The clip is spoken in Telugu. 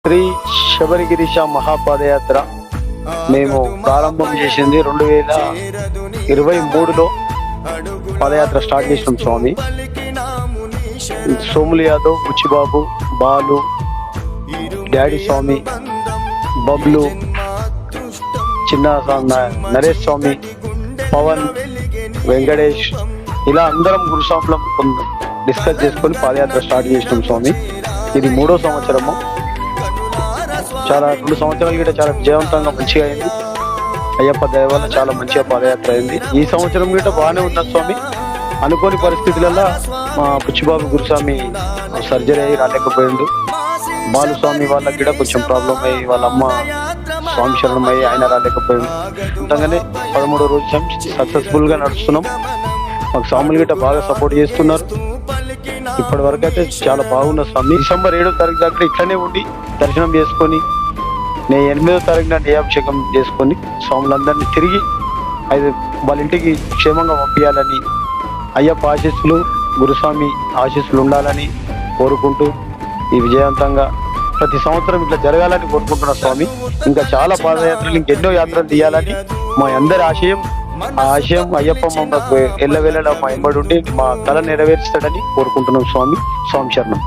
శ్రీ శబరిగిరీశ మహాపాదయాత్ర మేము ప్రారంభం చేసింది 2023లో పాదయాత్ర స్టార్ట్ చేసినాం స్వామి. సోములు యాదవ్, బుచ్చిబాబు, బాలు, డాడీ స్వామి, బబ్లు, చిన్న నరేష్ స్వామి, పవన్, వెంకటేష్, ఇలా అందరం గురుస్వాములం డిస్కస్ చేసుకొని పాదయాత్ర స్టార్ట్ చేసినాం స్వామి. ఇది 3వ సంవత్సరము. 2 సంవత్సరాలు కూడా చాలా విజయవంతంగా మంచిగా అయింది. అయ్యప్ప దయ వల్ల చాలా మంచిగా పాదయాత్ర అయింది. ఈ సంవత్సరం కూడా బాగానే ఉన్న స్వామి. అనుకోని పరిస్థితులలో మా పుచ్చిబాబు గురుస్వామి సర్జరీ అయ్యి రాలేకపోయిండు. బాలుస్వామి వాళ్ళకి కూడా కొంచెం ప్రాబ్లం అయ్యి వాళ్ళ అమ్మ స్వామి శరణం అయ్యి ఆయన రాలేకపోయిండు. అంతగానే 13వ రోజు సక్సెస్ఫుల్గా నడుస్తున్నాం. మాకు స్వాములు గిట్ట బాగా సపోర్ట్ చేస్తున్నారు. ఇప్పటి వరకు అయితే చాలా బాగున్న స్వామి. డిసెంబర్ 7వ తారీఖు దగ్గర ఇట్లనే ఉండి దర్శనం చేసుకొని నేను 8వ తారీఖున నెయ్యాభిషేకం చేసుకొని స్వాములందరినీ తిరిగి వాళ్ళ ఇంటికి క్షేమంగా పంపించాలని, అయ్యప్ప ఆశీస్సులు, గురుస్వామి ఆశీస్సులు ఉండాలని కోరుకుంటూ ఈ విజయవంతంగా ప్రతి సంవత్సరం ఇట్లా జరగాలని కోరుకుంటున్న స్వామి. ఇంకా చాలా పాదయాత్రలు, ఇంకెన్నో యాత్రలు తీయాలని మా అందరి ఆశయం. ఆ ఆశయం అయ్యప్ప మమ్మల్ని ఎల్లవేళలా మా ఎంబడి ఉండి మా కళ నెరవేర్స్తాడని కోరుకుంటున్నాం స్వామి. స్వామి శరణం.